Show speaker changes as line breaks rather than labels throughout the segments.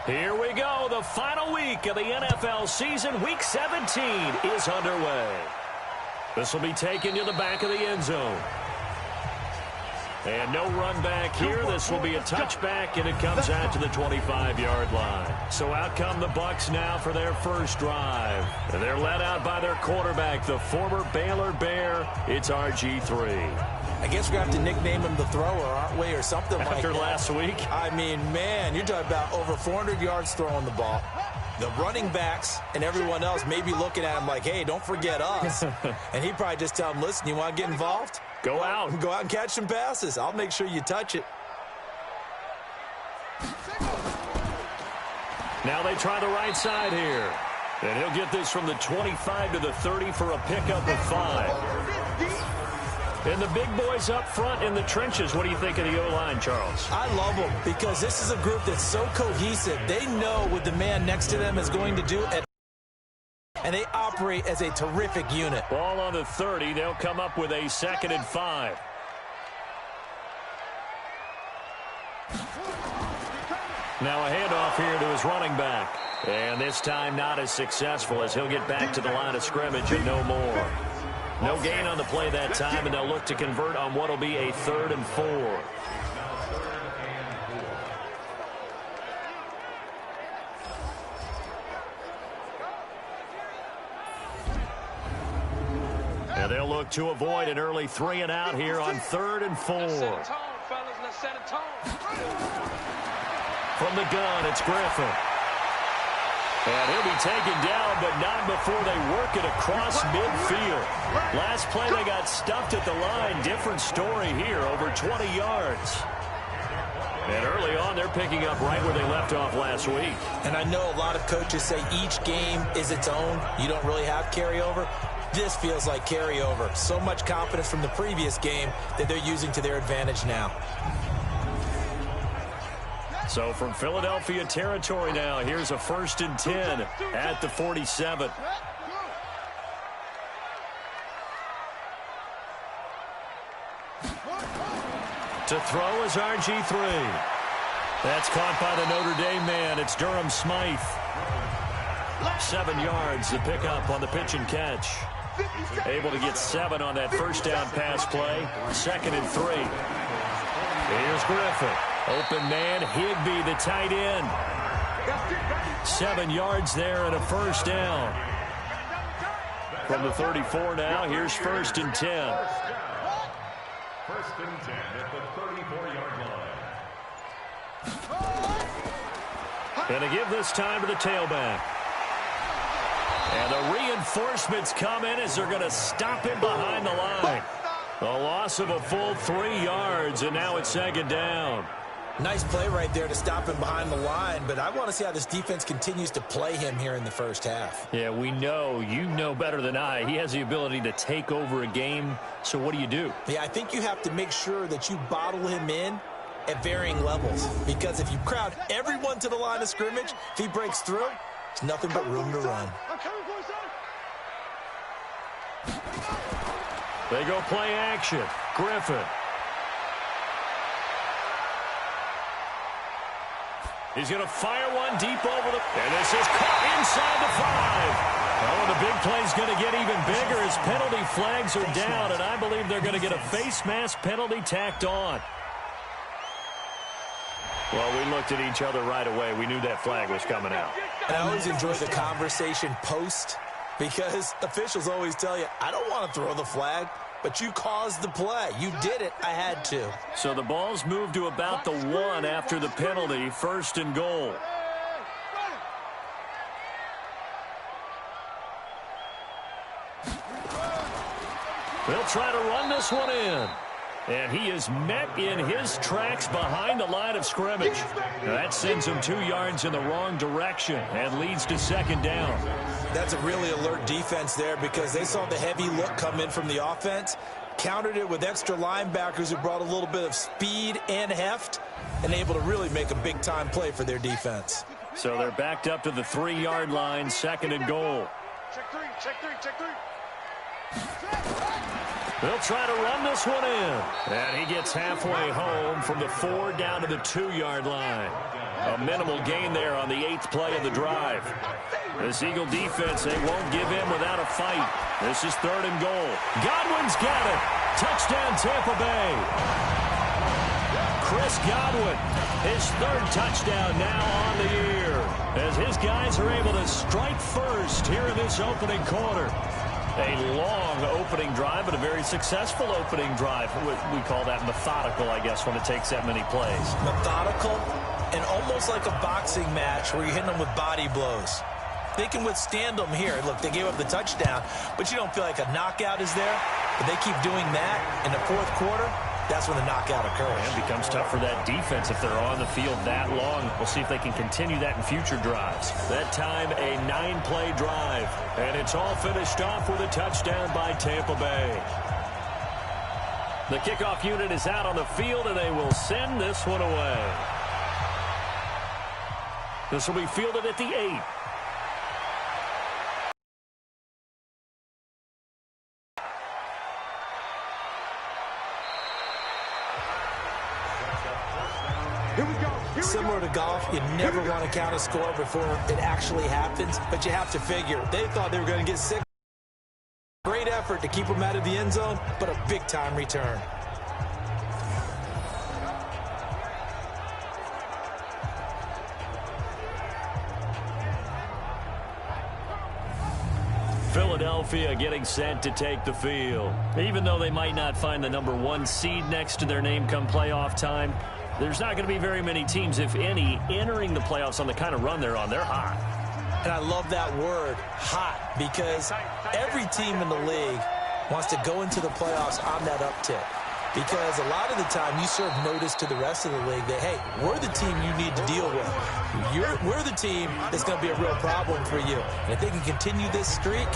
Here we go. The final week of the NFL season. Week 17 is underway. This will be taken to the back of the end zone. And no run back here. This will be a touchback, and it comes out to the 25-yard line. So out come the Bucs now for their first drive. And they're led out by their quarterback, the former Baylor Bear. It's RG3.
I guess we're going to have to nickname him the thrower, aren't we, or something like that.
After last week?
I mean, man, you're talking about over 400 yards throwing the ball. The running backs and everyone else may be looking at him like, hey, don't forget us. And he'd probably just tell him, listen, you want to get involved?
Go out.
Go out and catch some passes. I'll make sure you touch it.
Now they try the right side here. And he'll get this from the 25 to the 30 for a pickup of 5. And the big boys up front in the trenches. What do you think of the O-line, Charles?
I love them because this is a group that's so cohesive. They know what the man next to them is going to do, and they operate as a terrific unit.
Ball on the 30. They'll come up with a 2nd and 5. Now a handoff here to his running back. And this time not as successful as he'll get back to the line of scrimmage and no more. No gain on the play that time, and they'll look to convert on what will be a 3rd and 4. And they'll look to avoid an early 3 and out here on 3rd and 4. From the gun, it's Griffin. And he'll be taken down, but not before they work it across midfield. Last play, they got stuffed at the line. Different story here, over 20 yards. And early on, they're picking up right where they left off last week.
And I know a lot of coaches say each game is its own. You don't really have carryover. This feels like carryover. So much confidence from the previous game that they're using to their advantage now.
So from Philadelphia territory now, here's a 1st and 10 at the 47. To throw is RG3. That's caught by the Notre Dame man. It's Durham Smythe. 7 yards, the pickup on the pitch and catch. Able to get 7 on that first down pass play. 2nd and 3. Here's Griffin. Open man, Higbee, the tight end. 7 yards there and a first down. From the 34 now, here's 1st and 10.
1st and 10 at the 34-yard line.
And to give this time to the tailback. And the reinforcements come in as they're going to stop him behind the line. A loss of a full 3 yards, and now it's 2nd down.
Nice play right there to stop him behind the line, but I want to see how this defense continues to play him here in the first half.
Yeah, we know. You know better than I. He has the ability to take over a game, so what do?
Yeah, I think you have to make sure that you bottle him in at varying levels, because if you crowd everyone to the line of scrimmage, if he breaks through, there's nothing but room to run.
They go play action. Griffin. He's going to fire one deep over the... And this is caught inside the 5. Oh, the big play's going to get even bigger as penalty flags are down, and I believe they're going to get a face mask penalty tacked on. Well, we looked at each other right away. We knew that flag was coming out.
And I always enjoy the conversation post, because officials always tell you, I don't want to throw the flag, but you caused the play. You did it. I had to.
So the ball's moved to about the 1 after the penalty. 1st and goal. They'll try to run this one in. And he is met in his tracks behind the line of scrimmage. Now that sends him 2 yards in the wrong direction and leads to 2nd down.
That's a really alert defense there because they saw the heavy look come in from the offense, countered it with extra linebackers who brought a little bit of speed and heft, and able to really make a big-time play for their defense.
So they're backed up to the 3-yard line, 2nd and goal.
Check three.
They'll try to run this one in. And he gets halfway home from the 4 down to the 2-yard line. A minimal gain there on the 8th play of the drive. This Eagle defense, they won't give in without a fight. This is 3rd and goal. Godwin's got it. Touchdown, Tampa Bay. Chris Godwin, his 3rd touchdown now on the year, as his guys are able to strike first here in this opening quarter. A long opening drive, but a very successful opening drive. We call that methodical, I guess, when it takes that many plays.
Methodical and almost like a boxing match where you're hitting them with body blows. They can withstand them here. Look, they gave up the touchdown, but you don't feel like a knockout is there. But they keep doing that in the 4th quarter. That's when the knockout occurs.
And it becomes tough for that defense if they're on the field that long. We'll see if they can continue that in future drives. That time, a 9-play drive. And it's all finished off with a touchdown by Tampa Bay. The kickoff unit is out on the field, and they will send this one away. This will be fielded at the 8.
Similar to golf, you never want to count a score before it actually happens, but you have to figure they thought they were going to get 6. Great effort to keep them out of the end zone, but a big-time return.
Philadelphia getting set to take the field. Even though they might not find the number 1 seed next to their name come playoff time, there's not going to be very many teams, if any, entering the playoffs on the kind of run they're on. They're hot.
And I love that word, hot, because every team in the league wants to go into the playoffs on that uptick. Because a lot of the time you serve notice to the rest of the league that, hey, we're the team you need to deal with. We're the team that's going to be a real problem for you. And if they can continue this streak,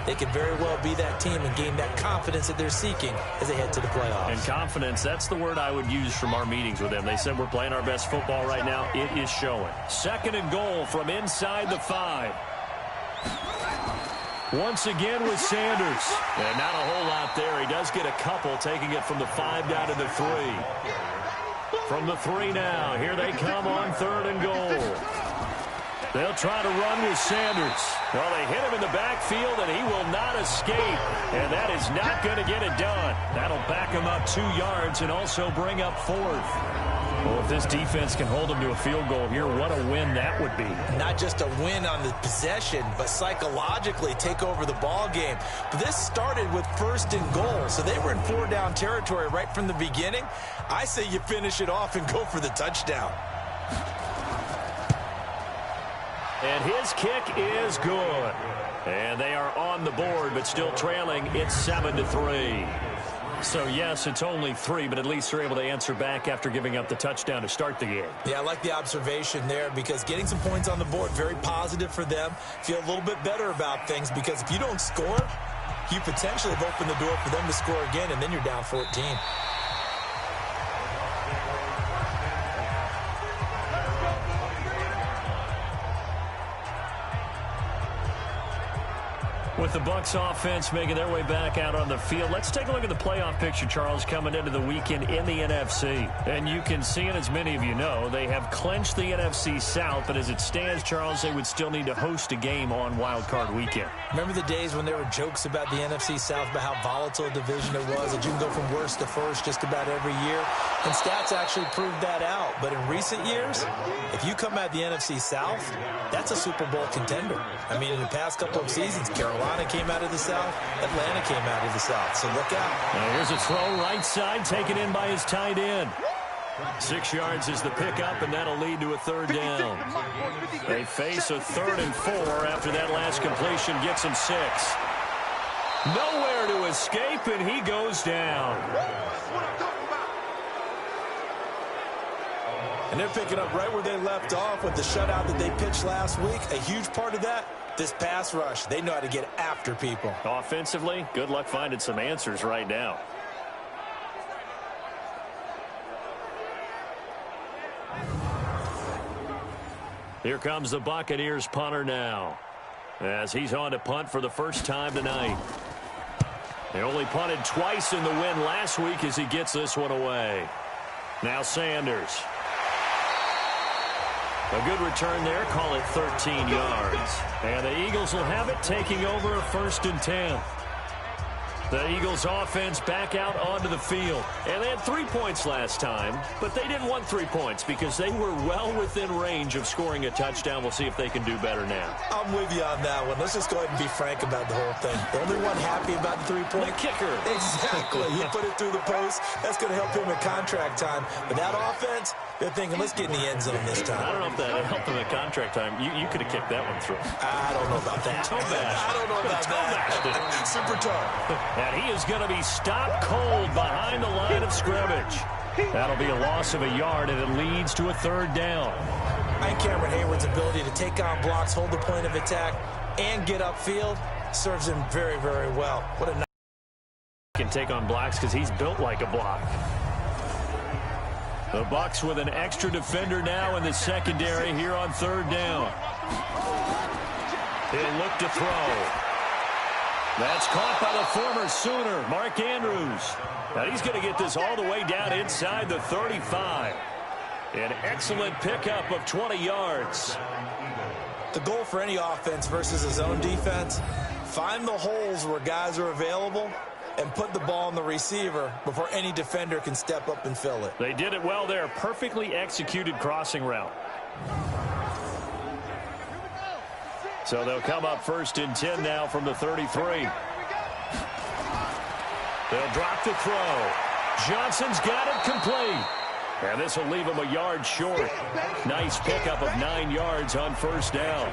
they could very well be that team and gain that confidence that they're seeking as they head to the playoffs.
And confidence, that's the word I would use from our meetings with them. They said we're playing our best football right now. It is showing. 2nd and goal from inside the 5. Once again with Sanders. And not a whole lot there. He does get a couple, taking it from the 5 down to the 3. From the 3 now. Here they come on 3rd and goal. They'll try to run with Sanders. Well, they hit him in the backfield, and he will not escape. And that is not going to get it done. That'll back him up 2 yards and also bring up 4th. Well, if this defense can hold them to a field goal here, what a win that would be.
Not just a win on the possession, but psychologically take over the ball game. But this started with 1st and goal, so they were in 4-down territory right from the beginning. I say you finish it off and go for the touchdown.
And his kick is good. And they are on the board, but still trailing. It's 7-3. So, yes, it's only 3, but at least they're able to answer back after giving up the touchdown to start the game.
Yeah, I like the observation there because getting some points on the board, very positive for them. Feel a little bit better about things because if you don't score, you potentially have opened the door for them to score again, and then you're down 14.
With the Bucs offense making their way back out on the field, let's take a look at the playoff picture, Charles, coming into the weekend in the NFC. And you can see it, as many of you know, they have clinched the NFC South, but as it stands, Charles, they would still need to host a game on Wild Card Weekend.
Remember the days when there were jokes about the NFC South, about how volatile a division it was, that you can go from worst to first just about every year? And stats actually proved that out. But in recent years, if you come out the NFC South, that's a Super Bowl contender. I mean, in the past couple of seasons, Carolina came out of the South, Atlanta came out of the South. So look out.
Now here's a throw right side, taken in by his tight end. 6 yards is the pickup, and that'll lead to a 3rd down. They face a 3rd and 4 after that last completion gets him 6. Nowhere to escape, and he goes down.
And they're picking up right where they left off with the shutout that they pitched last week. A huge part of that, this pass rush. They know how to get after people.
Offensively, good luck finding some answers right now. Here comes the Buccaneers punter now, as he's on to punt for the first time tonight. They only punted twice in the win last week as he gets this one away. Now Sanders. A good return there. Call it 13 yards. And the Eagles will have it, taking over a 1st and 10. The Eagles offense back out onto the field. And they had 3 points last time, but they didn't want 3 points because they were well within range of scoring a touchdown. We'll see if they can do better now.
I'm with you on that one. Let's just go ahead and be frank about the whole thing. The only one happy about the 3-point.
The kicker.
Exactly. He put it through the post. That's going to help him in contract time. But that offense, they're thinking, let's get in the end zone this time.
I don't know if that helped him at contract time. You could have kicked that one through.
I don't know about that.
Toe bash.
I don't know about that. Super tough.
And he is going to be stopped cold behind the line of scrimmage. That'll be a loss of a yard, and it leads to a 3rd down.
I think Cameron Hayward's ability to take on blocks, hold the point of attack, and get upfield serves him very, very well. What a nice.
Can take on blocks because he's built like a block. The Bucs with an extra defender now in the secondary here on 3rd down. He'll look to throw. That's caught by the former Sooner, Mark Andrews. Now he's going to get this all the way down inside the 35. An excellent pickup of 20 yards.
The goal for any offense versus a zone defense, find the holes where guys are available and put the ball on the receiver before any defender can step up and fill it.
They did it well there. Perfectly executed crossing route. So they'll come up 1st and 10 now from the 33. They'll drop the throw. Johnson's got it complete. And this will leave him a yard short. Nice pickup of 9 yards on 1st down.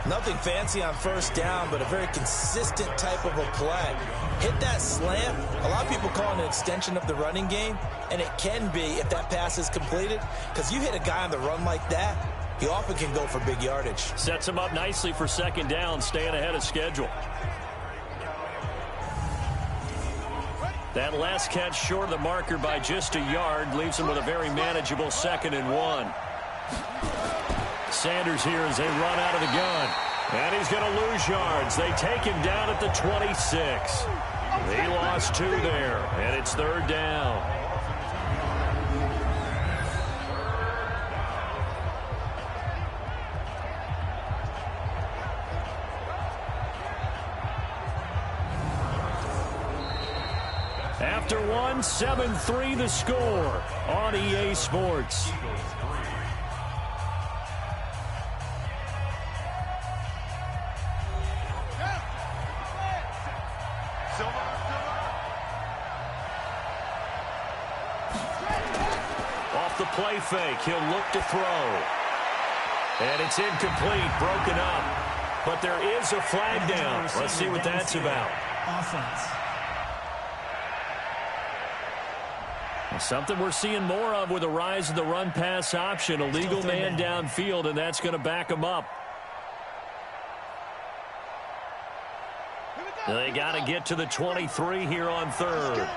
Nothing fancy on 1st down, but a very consistent type of a play. Hit that slant. A lot of people call it an extension of the running game, and it can be if that pass is completed, because you hit a guy on the run like that, he often can go for big yardage.
Sets him up nicely for 2nd down, staying ahead of schedule. That last catch short of the marker by just a yard leaves him with a very manageable 2nd and 1. Sanders here as they run out of the gun. And he's going to lose yards. They take him down at the 26. He lost 2 there, and it's 3rd down. After 1, 7-3 the score on EA Sports. Off the play fake, he'll look to throw. And it's incomplete, broken up. But there is a flag down. Let's see what that's about.
Offense.
Something we're seeing more of with the rise of the run-pass option. A legal man downfield, and that's going to back him up. They got to get to the 23 here on 3rd.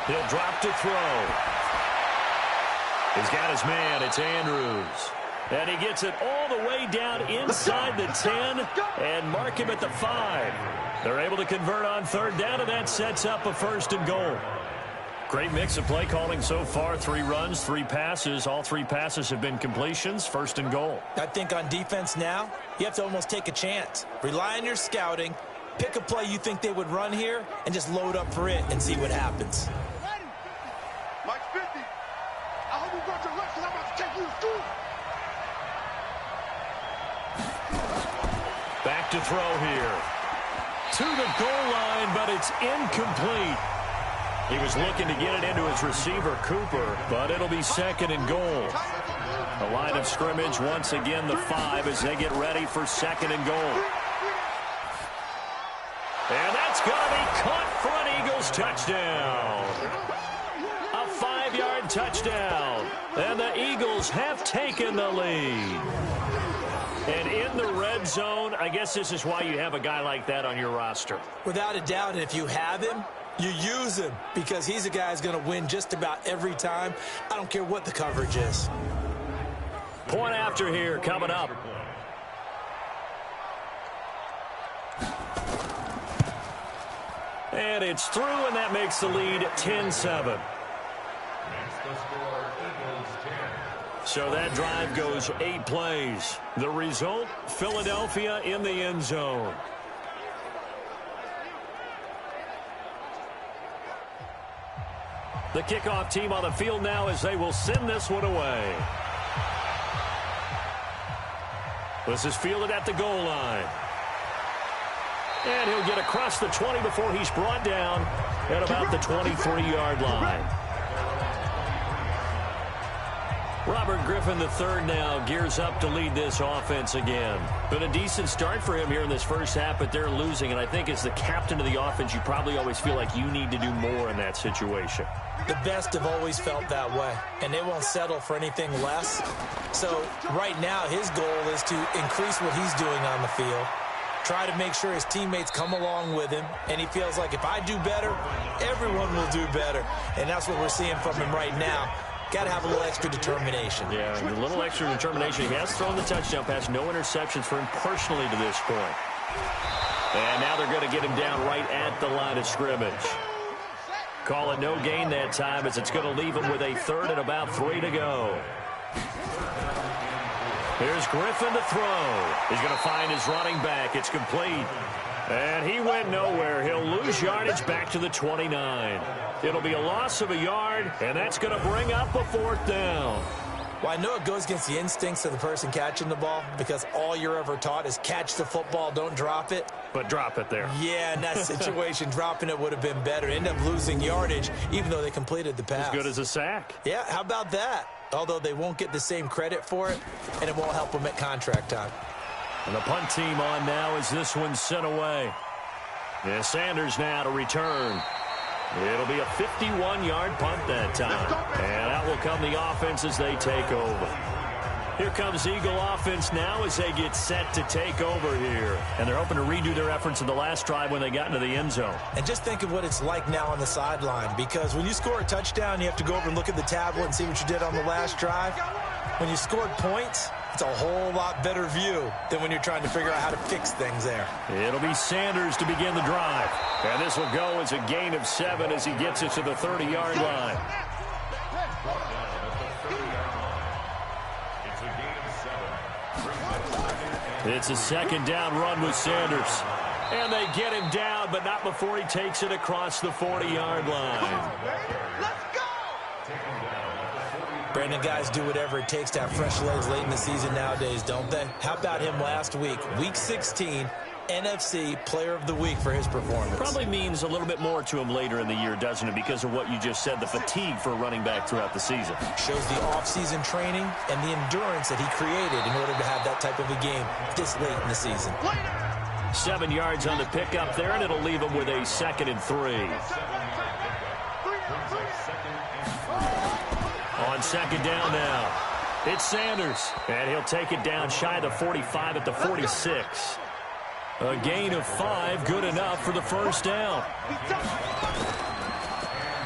He'll drop to throw. He's got his man. It's Andrews. And he gets it all the way down inside the 10 and mark him at the 5. They're able to convert on 3rd down, and that sets up a 1st and goal. Great mix of play calling so far. 3 runs, 3 passes. All 3 passes have been completions. 1st and goal.
I think on defense now, you have to almost take a chance. Rely on your scouting. Pick a play you think they would run here and just load up for it and see what happens.
Mike 50. I hope you got your rest because I'm about to take you to school.
Back to throw here. To the goal line, but it's incomplete. He was looking to get it into his receiver, Cooper, but it'll be 2nd and goal. The line of scrimmage, once again, the 5 as they get ready for 2nd and goal. And that's going to be caught for an Eagles touchdown. A 5-yard touchdown. And the Eagles have taken the lead. And in the red zone, I guess this is why you have a guy like that on your roster.
Without a doubt, and if you have him, you use him because he's a guy who's going to win just about every time. I don't care what the coverage is.
Point after here coming up. And it's through, and that makes the lead 10-7. So that drive goes 8 plays. The result, Philadelphia in the end zone. The kickoff team on the field now as they will send this one away. This is fielded at the goal line. And he'll get across the 20 before he's brought down at about the 23-yard line. Robert Griffin III now gears up to lead this offense again. Been a decent start for him here in this first half, but they're losing. And I think as the captain of the offense, you probably always feel like you need to do more in that situation.
The best have always felt that way, and they won't settle for anything less. So right now, his goal is to increase what he's doing on the field, try to make sure his teammates come along with him, and he feels like if I do better, everyone will do better. And that's what we're seeing from him right now. Got to have a little extra determination.
Yeah, a little extra determination. He has thrown the touchdown pass. No interceptions for him personally to this point. And now they're going to get him down right at the line of scrimmage. Call it no gain that time as it's going to leave him with a third and about 3 to go. Here's Griffin to throw. He's going to find his running back. It's complete. And he went nowhere. He'll lose yardage back to the 29. It'll be a loss of a yard, and that's going to bring up a 4th down.
Well, I know it goes against the instincts of the person catching the ball because all you're ever taught is catch the football, don't drop it.
But drop it there.
Yeah, in that situation, dropping it would have been better. End up losing yardage, even though they completed the pass.
As good as a sack.
Yeah, how about that? Although they won't get the same credit for it, and it won't help them at contract time.
And the punt team on now as this one's sent away. Yeah, Sanders now to return. It'll be a 51-yard punt that time. And out will come the offense as they take over. Here comes Eagle offense now as they get set to take over here. And they're hoping to redo their efforts in the last drive when they got into the end zone.
And just think of what it's like now on the sideline, because when you score a touchdown, you have to go over and look at the tablet and see what you did on the last drive. When you scored points, it's a whole lot better view than when you're trying to figure out how to fix things there.
It'll be Sanders to begin the drive. And this will go as a gain of 7 as he gets it to the 30-yard line. It's a 2nd down run with Sanders. And they get him down, but not before he takes it across the 40-yard line.
Brandon, guys do whatever it takes to have fresh legs late in the season nowadays, don't they? How about him last week? Week 16, NFC Player of the Week for his performance.
Probably means a little bit more to him later in the year, doesn't it? Because of what you just said, the fatigue for a running back throughout the season.
Shows the off-season training and the endurance that he created in order to have that type of a game this late in the season.
7 yards on the pickup there, and it'll leave him with a 2nd and 3. On 2nd down now, it's Sanders, and he'll take it down shy of the 45 at the 46. A gain of 5, good enough for the 1st down.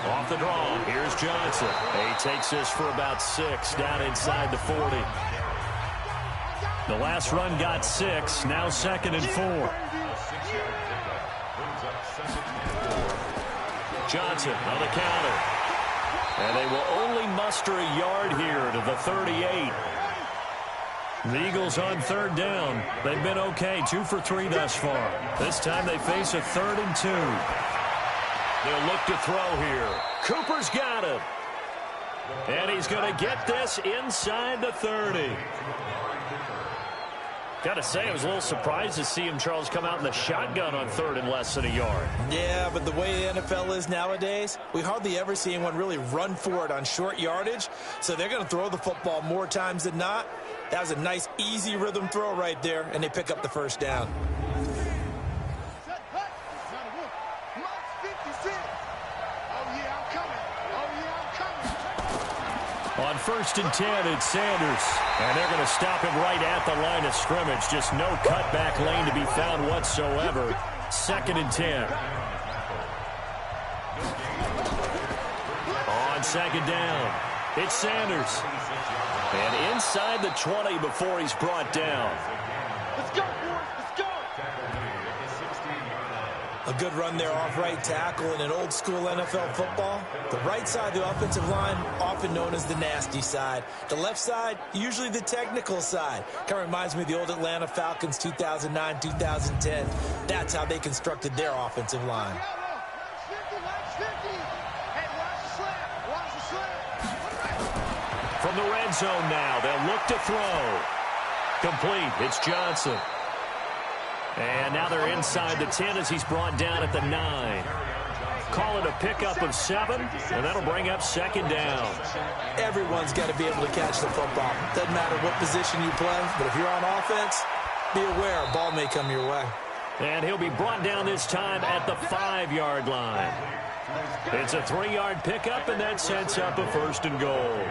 Off the draw, here's Johnson. He takes this for about 6, down inside the 40. The last run got 6, now 2nd and 4. Johnson on the counter. And they will only muster a yard here to the 38. The Eagles on 3rd down. They've been okay, 2 for 3 thus far. This time they face a 3rd and 2. They'll look to throw here. Cooper's got it. And he's going to get this inside the 30. Got to say, I was a little surprised to see him, Charles, come out in the shotgun on 3rd and less than a yard.
Yeah, but the way the NFL is nowadays, we hardly ever see anyone really run for it on short yardage. So they're going to throw the football more times than not. That was a nice, easy rhythm throw right there, and they pick up the 1st down.
On 1st and 10, it's Sanders. And they're going to stop him right at the line of scrimmage. Just no cutback lane to be found whatsoever. 2nd and 10. On 2nd down, it's Sanders. And inside the 20 before he's brought down.
Let's go, boys. Let's go.
A good run there off right tackle in an old school NFL football. The right side of the offensive line, often known as the nasty side. The left side, usually the technical side. Kind of reminds me of the old Atlanta Falcons 2009, 2010. That's how they constructed their offensive line.
From the red zone now, they'll look to throw. Complete. It's Johnson. And now they're inside the 10 as he's brought down at the 9. Call it a pickup of 7, and that'll bring up second down.
Everyone's got to be able to catch the football. Doesn't matter what position you play, but if you're on offense, be aware a ball may come your way.
And he'll be brought down this time at the 5-yard line. It's a 3-yard pickup, and that sets up a first and goal.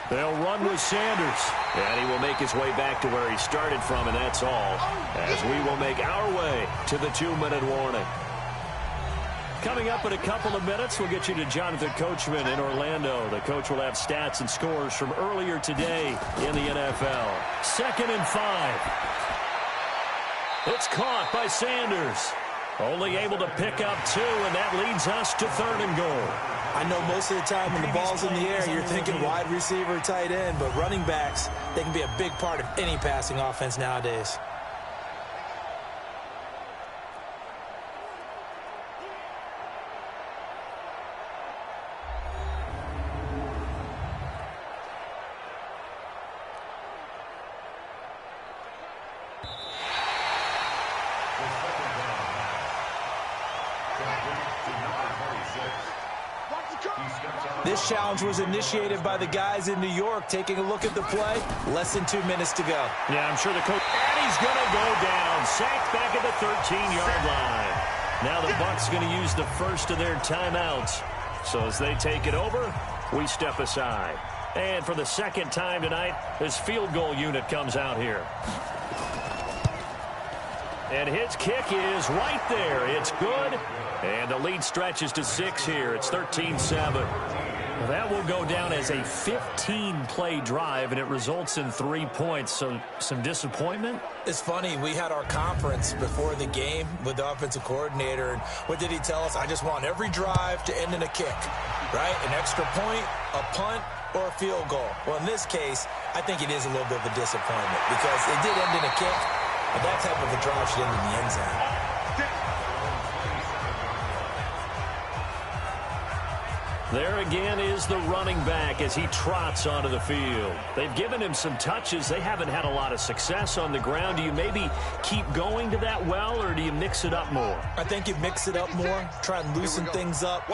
They'll run with Sanders, and he will make his way back to where he started from, and that's all, as we will make our way to the 2-minute warning. Coming up in a couple of minutes, we'll get you to Jonathan Coachman in Orlando. The coach will have stats and scores from earlier today in the NFL. 2nd and 5. It's caught by Sanders. Only able to pick up 2, and that leads us to 3rd and goal.
I know most of the time when the ball's in the air, you're thinking wide receiver, tight end, but running backs, they can be a big part of any passing offense nowadays. This challenge was initiated by the guys in New York. Taking a look at the play, less than 2 minutes to go.
Yeah, I'm sure the coach, and he's going to go down. Sacked back at the 13-yard line. Now the Bucs going to use the first of their timeouts. So as they take it over, we step aside. And for the second time tonight, this field goal unit comes out here. And his kick is right there. It's good. And the lead stretches to 6 here. It's 13-7. Well, that will go down as a 15-play drive, and it results in 3 points. So some disappointment?
It's funny. We had our conference before the game with the offensive coordinator, and what did he tell us? I just want every drive to end in a kick, right? An extra point, a punt, or a field goal. Well, in this case, I think it is a little bit of a disappointment because it did end in a kick, but that type of a drive should end in the end zone.
There again is the running back as he trots onto the field. They've given him some touches. They haven't had a lot of success on the ground. Do you maybe keep going to that well, or do you mix it up more?
I think you mix it up more, try and loosen things up.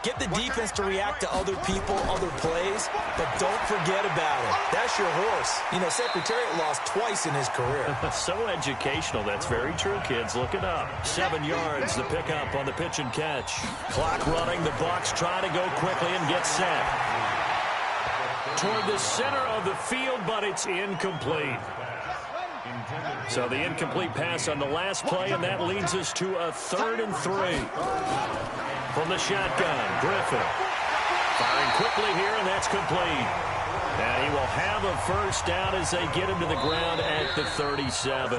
Get the defense to react to other people, other plays, but don't forget about it. That's your horse. You know, Secretariat lost twice in his career.
So educational. That's very true, kids. Look it up. 7 yards, the pickup on the pitch and catch. Clock running. The Bucs try to go quickly and get set. Toward the center of the field, but it's incomplete. So the incomplete pass on the last play, and that leads us to a 3rd and 3. From the shotgun, Griffin. Firing quickly here, and that's complete. And he will have a first down as they get him to the ground at the 37.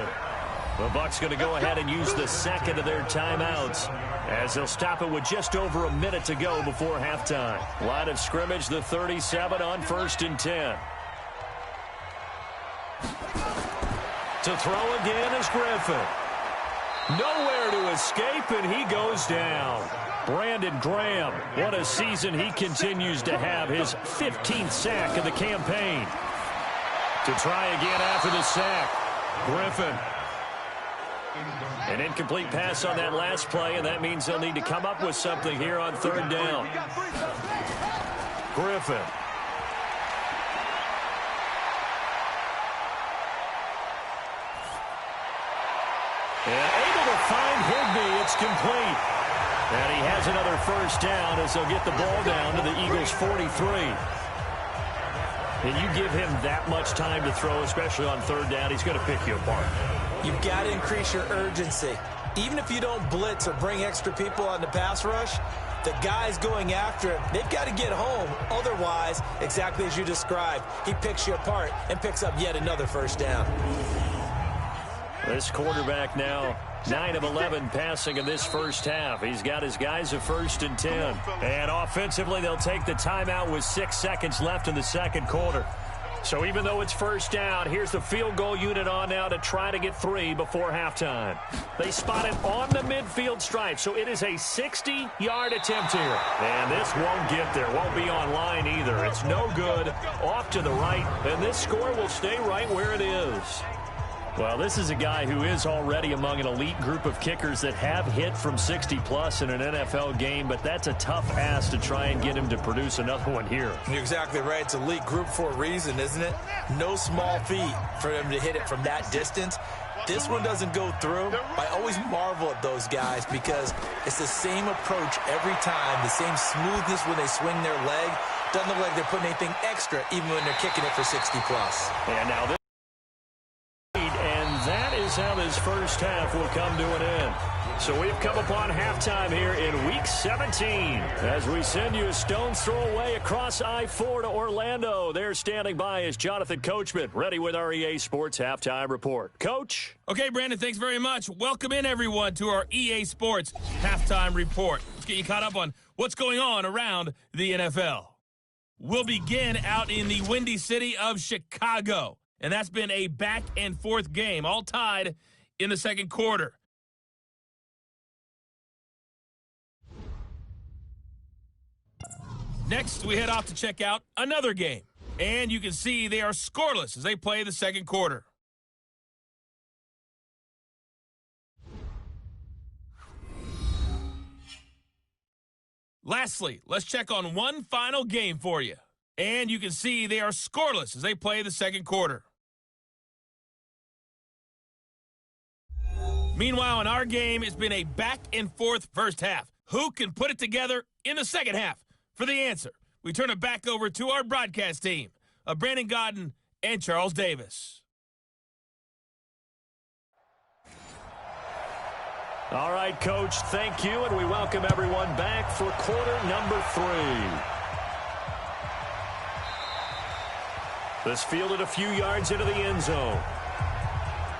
The Bucs going to go ahead and use the second of their timeouts as they'll stop it with just over a minute to go before halftime. Line of scrimmage, the 37 on 1st and 10. To throw again is Griffin. Nowhere to escape, and he goes down. Brandon Graham, what a season he continues to have. His 15th sack of the campaign. To try again after the sack. Griffin. An incomplete pass on that last play, and that means they'll need to come up with something here on 3rd down. Griffin. And able to find Higbee. It's complete. And he has another first down as they'll get the ball down to the Eagles' 43. And you give him that much time to throw, especially on 3rd down, he's going to pick you apart.
You've got to increase your urgency. Even if you don't blitz or bring extra people on the pass rush, the guys going after him, they've got to get home. Otherwise, exactly as you described, he picks you apart and picks up yet another first down.
This quarterback now 9 of 11 passing in this first half. He's got his guys at 1st and 10. And offensively, they'll take the timeout with 6 seconds left in the second quarter. So even though it's first down, here's the field goal unit on now to try to get 3 before halftime. They spot it on the midfield stripe, so it is a 60-yard attempt here. And this won't get there, won't be on line either. It's no good, off to the right, and this score will stay right where it is. Well, this is a guy who is already among an elite group of kickers that have hit from 60-plus in an NFL game, but that's a tough ask to try and get him to produce another one here.
You're exactly right. It's elite group for a reason, isn't it? No small feat for him to hit it from that distance. This one doesn't go through. I always marvel at those guys because it's the same approach every time, the same smoothness when they swing their leg. Doesn't look like they're putting anything extra even when they're kicking it for 60-plus.
And now this. That is how this first half will come to an end. So we've come upon halftime here in Week 17 as we send you a stone's throw away across I-4 to Orlando. There standing by is Jonathan Coachman, ready with our EA Sports Halftime Report. Coach?
Okay, Brandon, thanks very much. Welcome in, everyone, to our EA Sports Halftime Report. Let's get you caught up on what's going on around the NFL. We'll begin out in the windy city of Chicago. And that's been a back-and-forth game, all tied in the second quarter. Next, we head off to check out another game. And you can see they are scoreless as they play the second quarter. Lastly, let's check on one final game for you. And you can see they are scoreless as they play the second quarter. Meanwhile, in our game, it's been a back-and-forth first half. Who can put it together in the second half? For the answer, we turn it back over to our broadcast team of Brandon Godden and Charles Davis.
All right, Coach, thank you, and we welcome everyone back for quarter number 3. This fielded a few yards into the end zone.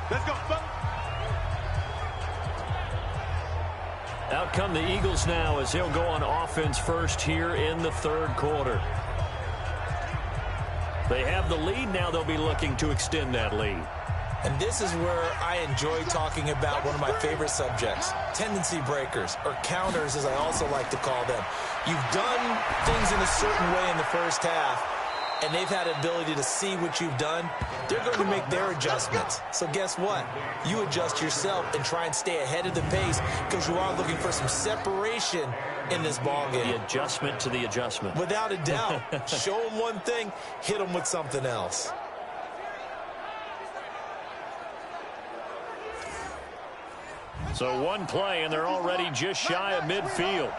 Let's go, fellas.
Out come the Eagles now as they'll go on offense first here in the third quarter. They have the lead. Now they'll be looking to extend that lead.
And this is where I enjoy talking about one of my favorite subjects, tendency breakers, or counters as I also like to call them. You've done things in a certain way in the first half, and they've had an ability to see what you've done. They're going to make their adjustments. So guess what? You adjust yourself and try and stay ahead of the pace because you are looking for some separation in this ballgame.
The adjustment to the adjustment.
Without a doubt. Show them one thing, hit them with something else.
So one play, and they're already just shy of midfield.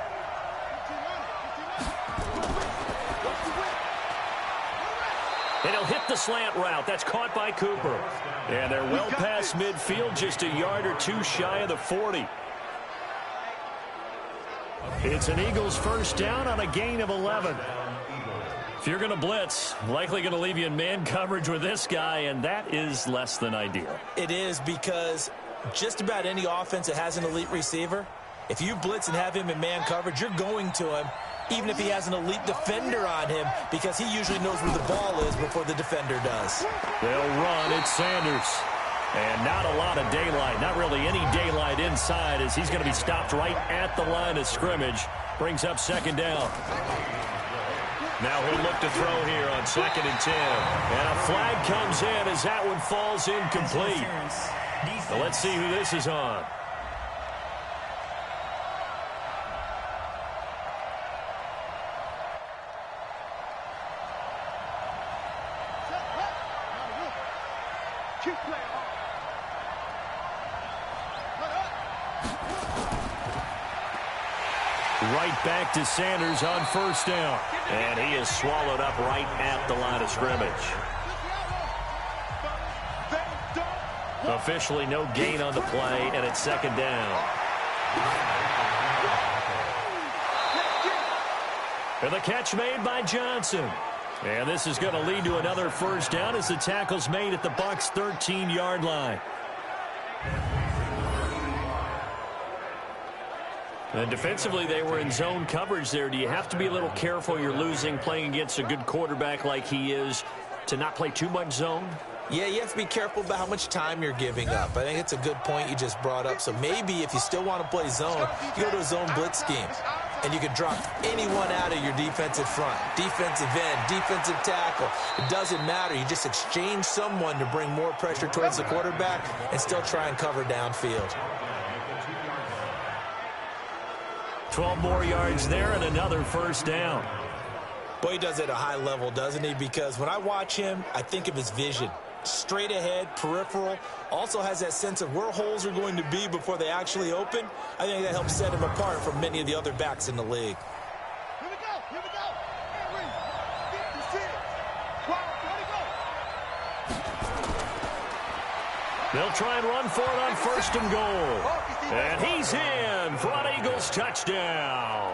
And he'll hit the slant route. That's caught by Cooper. And they're well past midfield, just a yard or two shy of the 40. It's an Eagles first down on a gain of 11. If you're going to blitz, likely going to leave you in man coverage with this guy, and that is less than ideal.
It is because just about any offense that has an elite receiver, if you blitz and have him in man coverage, you're going to him, even if he has an elite defender on him, because he usually knows where the ball is before the defender does.
They'll run. It's Sanders. And not a lot of daylight, not really any daylight inside as he's going to be stopped right at the line of scrimmage. Brings up second down. Now he'll look to throw here on 2nd and 10. And a flag comes in as that one falls incomplete. So let's see who this is on.
Keep playing hard.
Right back to Sanders on first down. And he is swallowed up right at the line of scrimmage. Officially no gain on the play, and it's second down. And the catch made by Johnson. And this is going to lead to another first down as the tackle's made at the Bucs' 13-yard line. And defensively, they were in zone coverage there. Do you have to be a little careful? You're losing, playing against a good quarterback like he is, to not play too much zone?
Yeah, you have to be careful about how much time you're giving up. I think it's a good point you just brought up. So maybe if you still want to play zone, you go to a zone blitz scheme. And you can drop anyone out of your defensive front, defensive end, defensive tackle. It doesn't matter. You just exchange someone to bring more pressure towards the quarterback and still try and cover downfield.
12 more yards there and another first down.
Boy, he does it at a high level, doesn't he? Because when I watch him, I think of his vision. Straight ahead, peripheral, also has that sense of where holes are going to be before they actually open. I think that helps set him apart from many of the other backs in the league.
Here we go. Here we go. Henry, 56.
They'll try and run for it on first and goal. And he's in for an Eagles touchdown.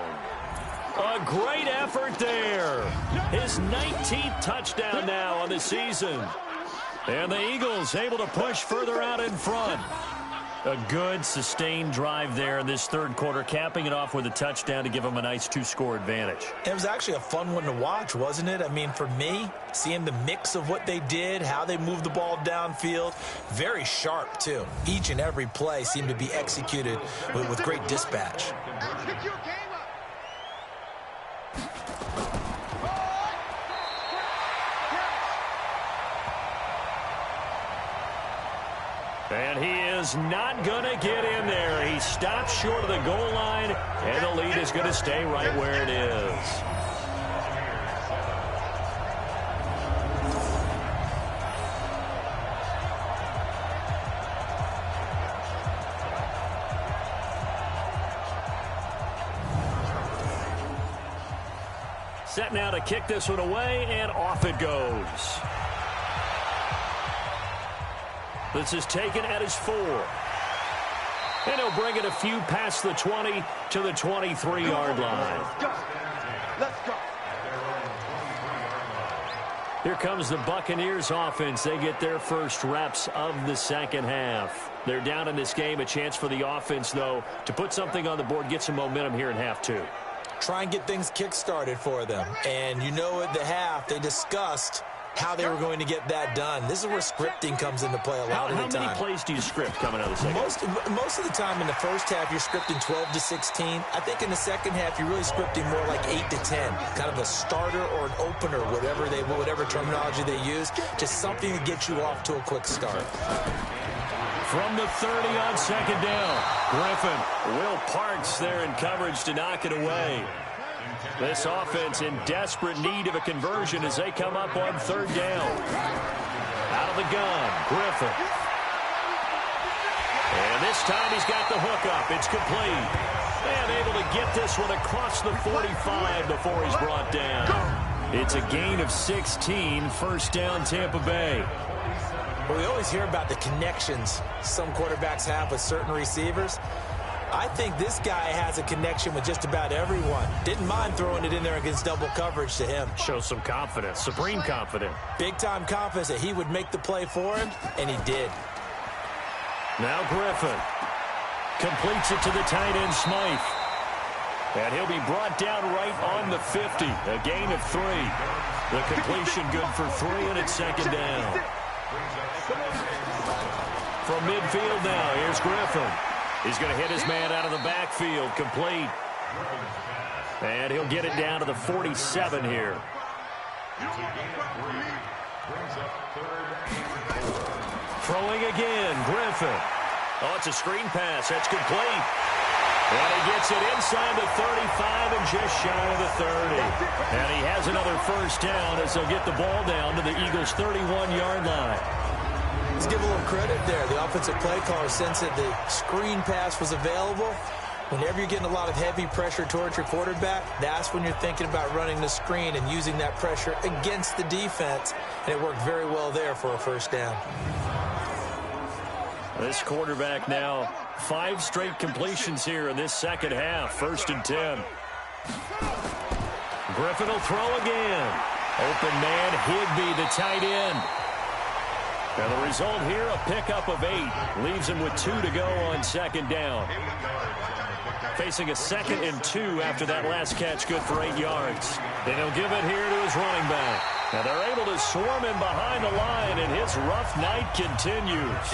A great effort there. His 19th touchdown now on the season. And the Eagles able to push further out in front. A good, sustained drive there in this third quarter, capping it off with a touchdown to give them a nice 2-score advantage.
It was actually a fun one to watch, wasn't it? I mean, for me, seeing the mix of what they did, how they moved the ball downfield, very sharp, too. Each and every play seemed to be executed with great dispatch.
And he is not going to get in there. He stops short of the goal line, and the lead is going to stay right where it is. Set now to kick this one away, and off it goes. This is taken at his 4. And he'll bring it a few past the 20 to the 23-yard line.
Let's go.
Here comes the Buccaneers offense. They get their first reps of the second half. They're down in this game. A chance for the offense, though, to put something on the board, get some momentum here in half 2.
Try and get things kick-started for them. And you know at the half, they discussed how they were going to get that done. This is where scripting comes into play a lot of the time.
How many plays do you script coming out of the second half?
Most of the time in the first half, you're scripting 12 to 16. I think in the second half, you're really scripting more like 8 to 10. Kind of a starter or an opener, whatever terminology they use. Just something to get you off to a quick start.
From the 30 on second down, Griffin. Will Parks there in coverage to knock it away. This offense in desperate need of a conversion as they come up on third down. Out of the gun, Griffin. And this time he's got the hook up. It's complete. And able to get this one across the 45 before he's brought down. It's a gain of 16, first down Tampa Bay.
Well, we always hear about the connections some quarterbacks have with certain receivers. I think this guy has a connection with just about everyone. Didn't mind throwing it in there against double coverage to him.
Shows some confidence, supreme confidence.
Big-time confidence that he would make the play for him, and he did.
Now Griffin completes it to the tight end, Smythe. And he'll be brought down right on the 50. A gain of 3. The completion good for 3, and it's second down. From midfield now, here's Griffin. He's going to hit his man out of the backfield, complete. And he'll get it down to the 47 here. Throwing again, Griffin. Oh, it's a screen pass. That's complete. And he gets it inside the 35 and just shy of the 30. And he has another first down as they'll get the ball down to the Eagles' 31-yard line.
Let's give a little credit there. The offensive play caller sensed that the screen pass was available. Whenever you're getting a lot of heavy pressure towards your quarterback, that's when you're thinking about running the screen and using that pressure against the defense. And it worked very well there for a first down.
This quarterback now 5 straight completions here in this second half. First and 10. Griffin will throw again. Open man, Higbee, the tight end. And the result here, a pickup of 8. Leaves him with 2 to go on second down. facing a 2nd and 2 after that last catch, good for 8 yards. And he'll give it here to his running back. Now they're able to swarm him behind the line, and his rough night continues.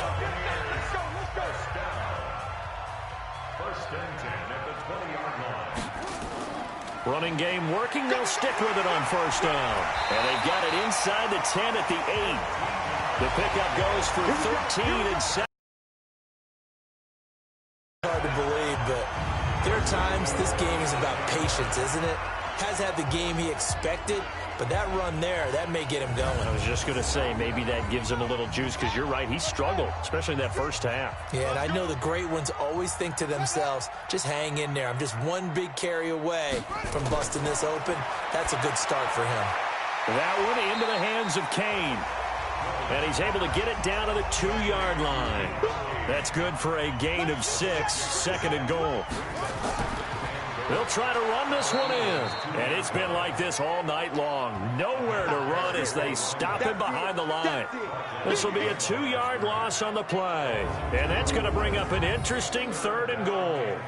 First and 10 at the 20-yard line.
Running game working. They'll stick with it on first down. And they've got it inside the 10 at the 8. The pickup goes for 13 and 7.
Hard to believe, but there are times this game is about patience, isn't it? Has had the game he expected, but that run there, that may get him going.
I was just going to say, maybe that gives him a little juice, because you're right, he struggled, especially in that first half.
Yeah, and I know the great ones always think to themselves, just hang in there. I'm just one big carry away from busting this open. That's a good start for him.
That one into the hands of Kane. And he's able to get it down to the 2-yard line. That's good for a gain of 6, 2nd and goal. They'll try to run this one in. And it's been like this all night long. Nowhere to run as they stop him behind the line. This will be a 2-yard loss on the play. And that's going to bring up an interesting 3rd and goal.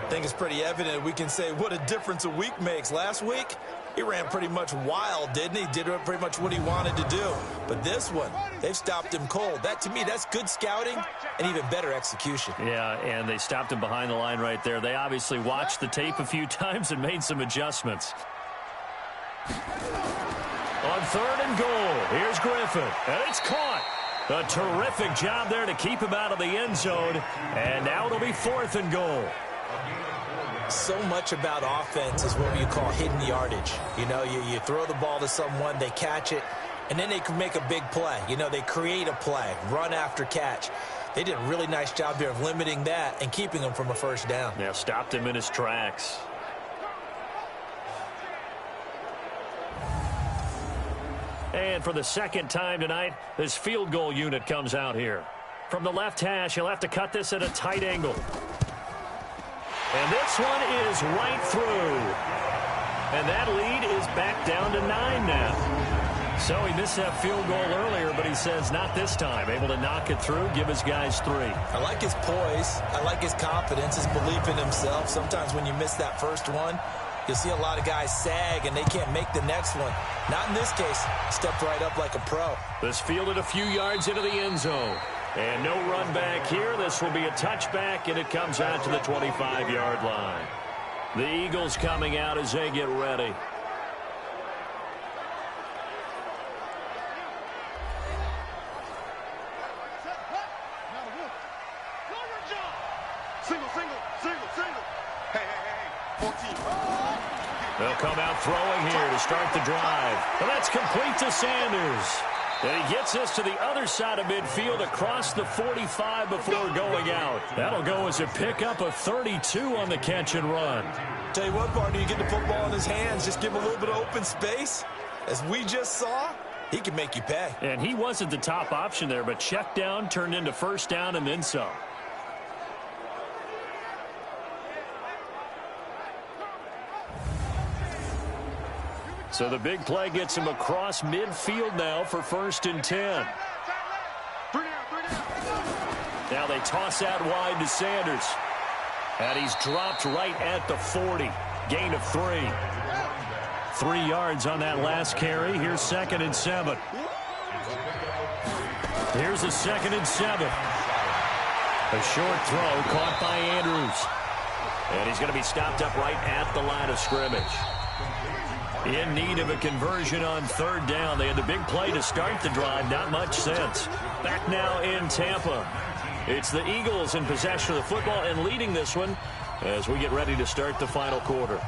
I think it's pretty evident we can say what a difference a week makes. Last week, he ran pretty much wild, didn't he? Did pretty much what he wanted to do. But this one, they've stopped him cold. That, to me, that's good scouting and even better execution.
Yeah, and they stopped him behind the line right there. They obviously watched the tape a few times and made some adjustments. On 3rd and goal, here's Griffin, and it's caught. A terrific job there to keep him out of the end zone, and now it'll be 4th and goal.
So much about offense is what you call hidden yardage. You know, you throw the ball to someone, they catch it, and then they can make a big play. You know, they create a play, run after catch. They did a really nice job here of limiting that and keeping him from a first down.
Yeah, stopped him in his tracks. And for the 2nd time tonight, this field goal unit comes out here. From the left hash, he'll have to cut this at a tight angle. And this one is right through. And that lead is back down to 9 now. So he missed that field goal earlier, but he says not this time. Able to knock it through, give his guys 3.
I like his poise. I like his confidence, his belief in himself. Sometimes when you miss that first one, you'll see a lot of guys sag and they can't make the next one. Not in this case. Stepped right up like a pro.
This fielded a few yards into the end zone. And no run back here. This will be a touchback, and it comes out to the 25-yard line. The Eagles coming out as they get ready.
Single. Hey. 14.
They'll come out throwing here to start the drive. And that's complete to Sanders. And he gets us to the other side of midfield across the 45 before going out. That'll go as a pickup of 32 on the catch and run.
Tell you what, partner, you get the football in his hands, just give him a little bit of open space. As we just saw, he can make you pay.
And he wasn't the top option there, but check down turned into first down and then some. So the big play gets him across midfield now for 1st and 10. Now they toss out wide to Sanders. And he's dropped right at the 40. Gain of 3. 3 yards on that last carry. Here's 2nd and 7. Here's a 2nd and 7. A short throw caught by Andrews. And he's going to be stopped up right at the line of scrimmage. In need of a conversion on 3rd down. They had the big play to start the drive. Not much sense. Back now in Tampa. It's the Eagles in possession of the football and leading this one as we get ready to start the final quarter.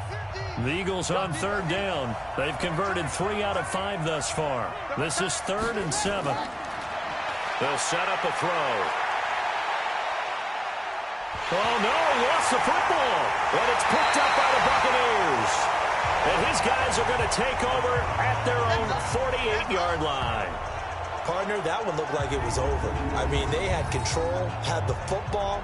The Eagles on 3rd down. They've converted 3 out of 5 thus far. This is 3rd and 7. They'll set up a throw. Oh, no, lost the football. But it's picked up by the Buccaneers. And his guys are going to take over at their own 48-yard line.
Partner, that one looked like it was over. I mean, they had control, had the football,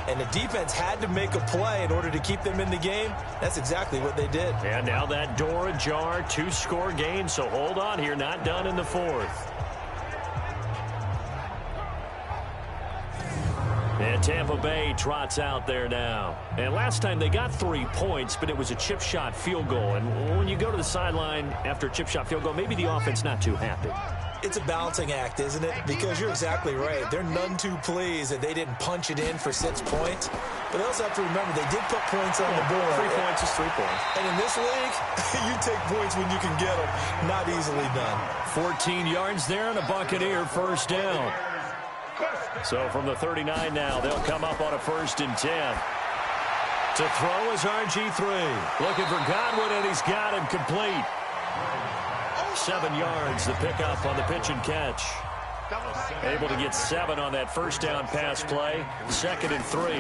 and the defense had to make a play in order to keep them in the game. That's exactly what they did.
And now that door ajar, 2-score game, so hold on here, not done in the 4th. And Tampa Bay trots out there now. And last time they got 3 points, but it was a chip shot field goal. And when you go to the sideline after a chip shot field goal, maybe the offense not too happy.
It's a balancing act, isn't it? Because you're exactly right. They're none too pleased that they didn't punch it in for 6 points. But they also have to remember they did put points on the board.
3 points is 3 points.
And in this league, you take points when you can get them. Not easily done.
14 yards there and a Buccaneer first down. So from the 39 now, they'll come up on a 1st and 10. To throw is RG3. Looking for Godwin, and he's got him complete. 7 yards, the pickup on the pitch and catch. Able to get 7 on that first down pass play. 2nd and 3.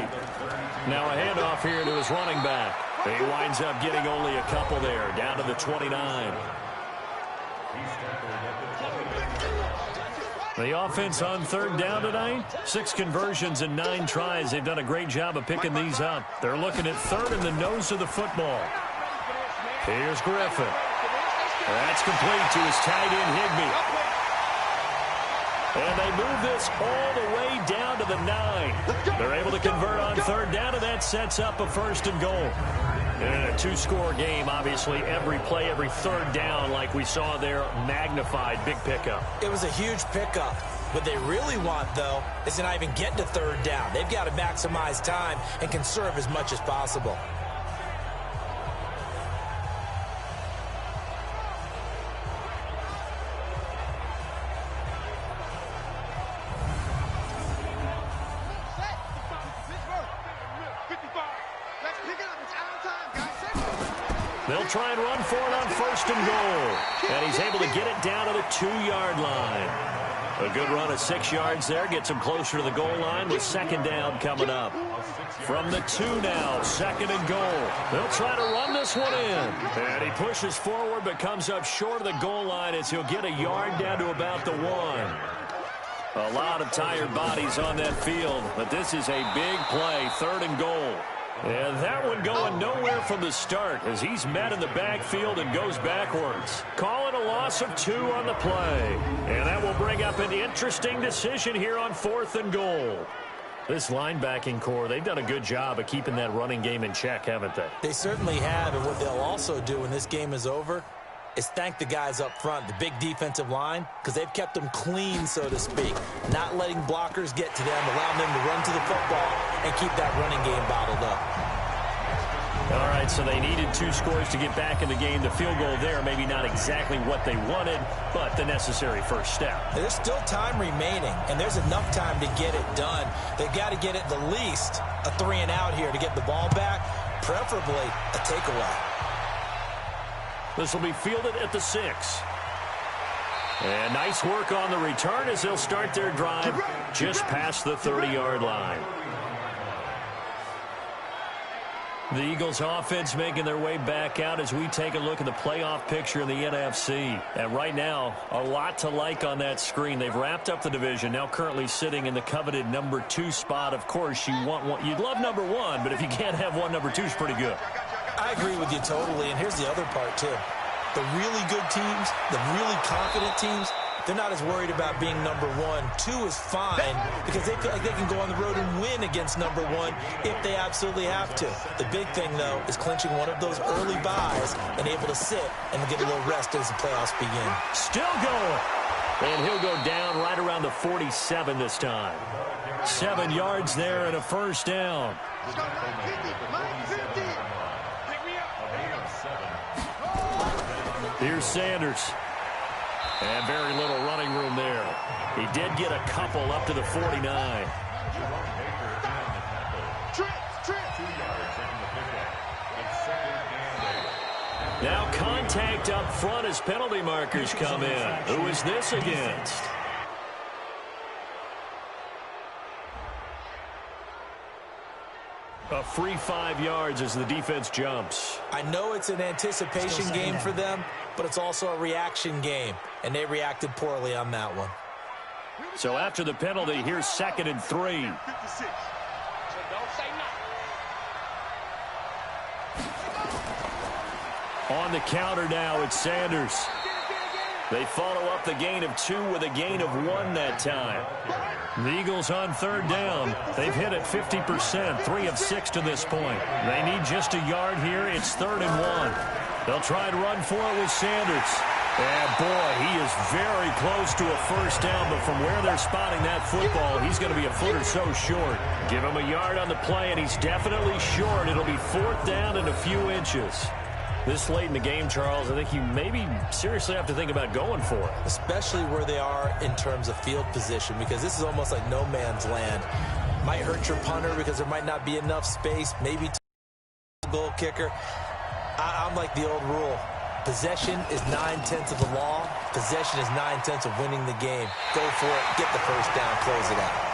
Now a handoff here to his running back. He winds up getting only a couple there, down to the 29. The offense on 3rd down tonight, 6 conversions and 9 tries. They've done a great job of picking these up. They're looking at 3rd in the nose of the football. Here's Griffin. That's complete to his tight end, Higbee. And they move this all the way down to the 9. They're able to convert on 3rd down, and that sets up a 1st and goal. And a 2-score game, obviously, every play, every 3rd down, like we saw there, magnified, big pickup.
It was a huge pickup. What they really want, though, is to not even get to 3rd down. They've got to maximize time and conserve as much as possible.
They'll try and run for it on 1st and goal. And he's able to get it down to the 2-yard line. A good run of 6 yards there. Gets him closer to the goal line with 2nd down coming up. From the 2 now, 2nd and goal. They'll try to run this one in. And he pushes forward but comes up short of the goal line as he'll get a yard down to about the 1. A lot of tired bodies on that field, but this is a big play, 3rd and goal. And that one going nowhere from the start as he's met in the backfield and goes backwards. Calling a loss of 2 on the play. And that will bring up an interesting decision here on 4th and goal. This linebacking core, they've done a good job of keeping that running game in check, haven't they?
They certainly have, and what they'll also do when this game is over is thank the guys up front, the big defensive line, because they've kept them clean, so to speak, not letting blockers get to them, allowing them to run to the football and keep that running game bottled up.
All right, so they needed 2 scores to get back in the game. The field goal there, maybe not exactly what they wanted, but the necessary first step.
There's still time remaining, and there's enough time to get it done. They've got to get at the least a 3-and-out here to get the ball back, preferably a takeaway.
This will be fielded at the 6. And nice work on the return as they'll start their drive just past the 30-yard line. The Eagles offense making their way back out as we take a look at the playoff picture in the NFC. And right now, a lot to like on that screen. They've wrapped up the division, now currently sitting in the coveted number 2 spot. Of course, you want one. You'd love number 1, but if you can't have one, number 2 is pretty good.
I agree with you totally, and here's the other part, too. The really good teams, the really confident teams, they're not as worried about being number 1. 2 is fine because they feel like they can go on the road and win against number 1 if they absolutely have to. The big thing, though, is clinching one of those early byes and able to sit and get a little rest as the playoffs begin.
Still going. And he'll go down right around the 47 this time. 7 yards there and a first down. Here's Sanders. And very little running room there. He did get a couple up to the 49. Now contact up front as penalty markers come in. Who is this against? A free 5 yards as the defense jumps.
I know it's an anticipation game for them, but it's also a reaction game, and they reacted poorly on that one.
So after the penalty, here's 2nd and 3. On the counter now, it's Sanders. They follow up the gain of 2 with a gain of 1 that time. The Eagles on third down. They've hit it 50%, 3 of 6 to this point. They need just a yard here. It's 3rd and 1. They'll try and run for it with Sanders. And boy, he is very close to a first down, but from where they're spotting that football, he's going to be a foot or so short. Give him a yard on the play, and he's definitely short. It'll be 4th down and a few inches. This late in the game, Charles, I think you maybe seriously have to think about going for it.
Especially where they are in terms of field position, because this is almost like no man's land. Might hurt your punter because there might not be enough space, maybe goal kicker. I'm like the old rule. Possession is 9/10 of the law. Possession is 9/10 of winning the game. Go for it. Get the first down. Close it out.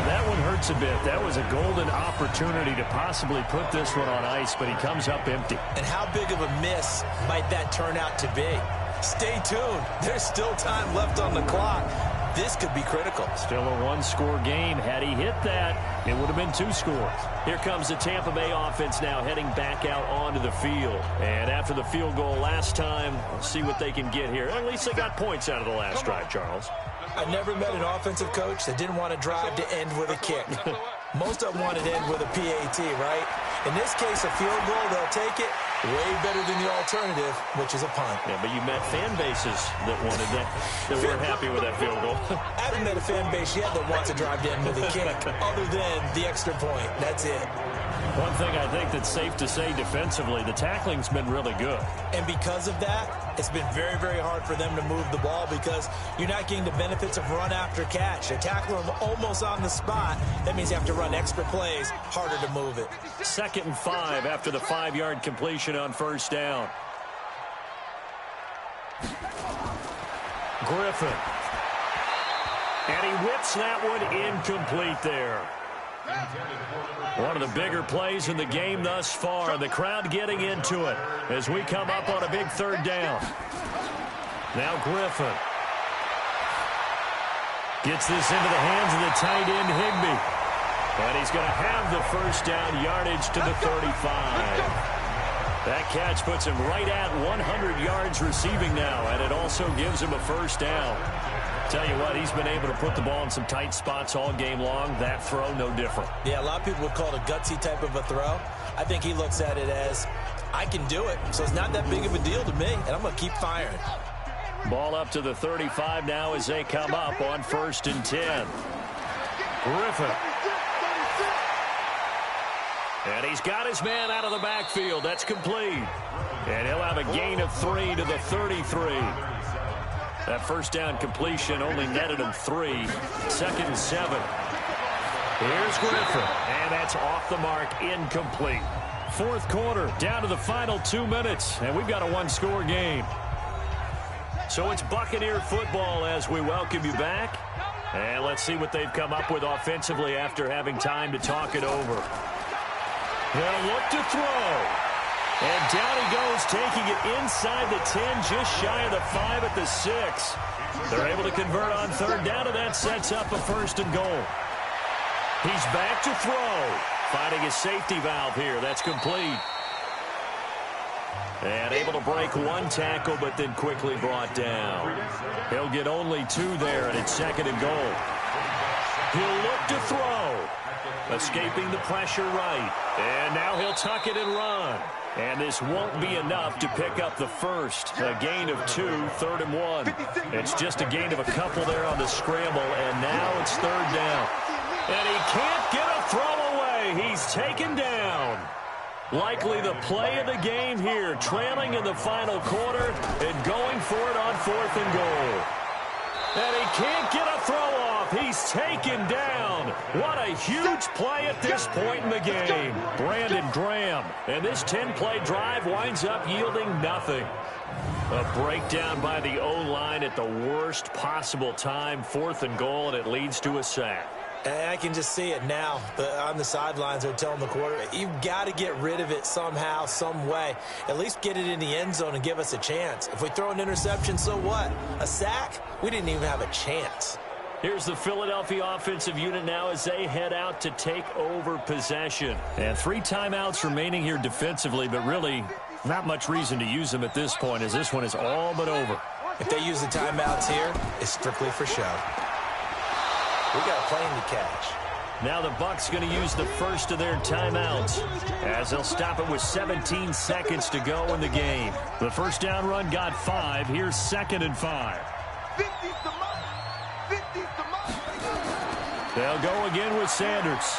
That one hurts a bit. That was a golden opportunity to possibly put this one on ice, but he comes up empty.
And how big of a miss might that turn out to be? Stay tuned. There's still time left on the clock. This could be critical.
Still a 1-score game. Had he hit that, it would have been 2 scores. Here comes the Tampa Bay offense now heading back out onto the field. And after the field goal last time, we'll see what they can get here. At least they got points out of the last drive, Charles.
I never met an offensive coach that didn't want to drive to end with a kick. Most of them wanted to end with a PAT, right? In this case, a field goal, they'll take it. Way better than the alternative, which is a punt.
Yeah, but you met fan bases that wanted that weren't happy with that field goal.
I haven't met a fan base yet that wants to drive to end with a kick, other than the extra point. That's it.
One thing I think that's safe to say defensively, the tackling's been really good.
And because of that, it's been very, very hard for them to move the ball because you're not getting the benefits of run after catch. They tackle them almost on the spot. That means you have to run extra plays, harder to move it.
2nd and 5 after the 5-yard completion on first down. Griffin. And he whips that one incomplete there. One of the bigger plays in the game thus far. The crowd getting into it as we come up on a big 3rd down. Now Griffin gets this into the hands of the tight end Higbee. And he's going to have the first down, yardage to the 35. That catch puts him right at 100 yards receiving now, and it also gives him a first down. Tell you what, he's been able to put the ball in some tight spots all game long. That throw, no different.
Yeah, a lot of people would call it a gutsy type of a throw. I think he looks at it as, I can do it, so it's not that big of a deal to me, and I'm going to keep firing.
Ball up to the 35 now as they come up on 1st and 10. Griffin. And he's got his man out of the backfield. That's complete. And he'll have a gain of 3 to the 33. That first down completion only netted him 3. 2nd and 7. Here's Griffin. And that's off the mark, incomplete. 4th quarter, down to the final 2 minutes. And we've got a 1-score game. So it's Buccaneer football as we welcome you back. And let's see what they've come up with offensively after having time to talk it over. They'll look to throw. And down he goes, taking it inside the 10, just shy of the 5 at the 6. They're able to convert on 3rd down, and that sets up a 1st and goal. He's back to throw. Finding his safety valve here. That's complete. And able to break 1 tackle, but then quickly brought down. He'll get only 2 there, and it's 2nd and goal. He'll look to throw. Escaping the pressure right. And now he'll tuck it and run. And this won't be enough to pick up the first. A gain of 2, 3rd and 1. It's just a gain of a couple there on the scramble, and now it's 3rd down. And he can't get a throw away. He's taken down. Likely the play of the game here, trailing in the final quarter and going for it on 4th and goal. And he can't get a throw off. He's taken down. What a huge play at this point in the game. Brandon Graham. And this 10-play drive winds up yielding nothing. A breakdown by the O-line at the worst possible time. 4th and goal, and it leads to a sack.
And I can just see it now. On the sidelines, they're telling the quarterback, you've got to get rid of it somehow, some way. At least get it in the end zone and give us a chance. If we throw an interception, so what? A sack? We didn't even have a chance.
Here's the Philadelphia offensive unit now as they head out to take over possession. And 3 timeouts remaining here defensively, but really Not much reason to use them at this point, as this one is all but over.
If they use the timeouts here, it's strictly for show. We got a plane to catch.
Now the Bucs going to use the first of their timeouts, as they'll stop it with 17 seconds to go in the game. The first down run got 5. Here's 2nd and 5. They'll go again with Sanders.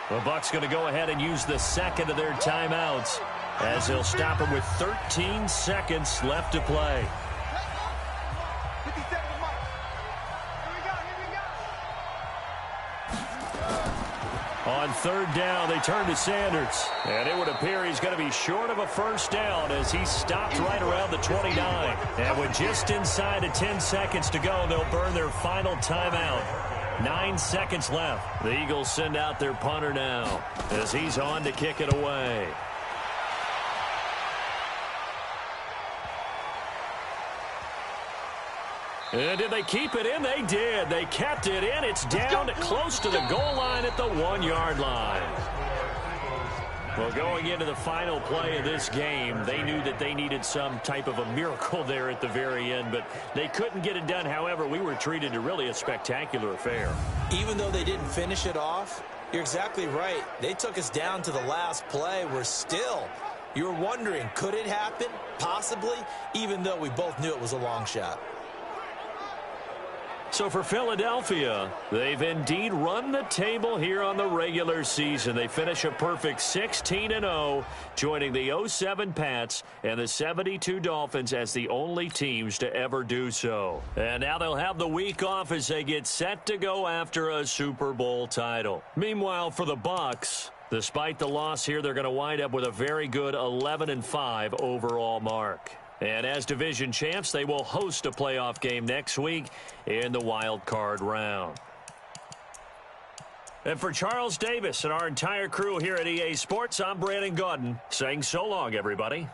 The Bucs going to go ahead and use the second of their timeouts, as they'll stop it with 13 seconds left to play. On 3rd down, they turn to Sanders. And it would appear he's going to be short of a first down as he stopped right around the 29. And with just inside of 10 seconds to go, they'll burn their final timeout. 9 seconds left. The Eagles send out their punter now as he's on to kick it away. And did they keep it in? They did. They kept it in. It's down to close to the goal line at the 1-yard line. Well, going into the final play of this game, they knew that they needed some type of a miracle there at the very end, but they couldn't get it done. However, we were treated to really a spectacular affair.
Even though they didn't finish it off, you're exactly right. They took us down to the last play. We're still, you were wondering, could it happen? Possibly, even though we both knew it was a long shot.
So for Philadelphia, they've indeed run the table here on the regular season. They finish a perfect 16-0, joining the 07 Pats and the 72 Dolphins as the only teams to ever do so. And now they'll have the week off as they get set to go after a Super Bowl title. Meanwhile, for the Bucs, despite the loss here, they're going to wind up with a very good 11-5 overall mark. And as division champs, they will host a playoff game next week in the wild card round. And for Charles Davis and our entire crew here at EA Sports, I'm Brandon Gaudin saying so long, everybody.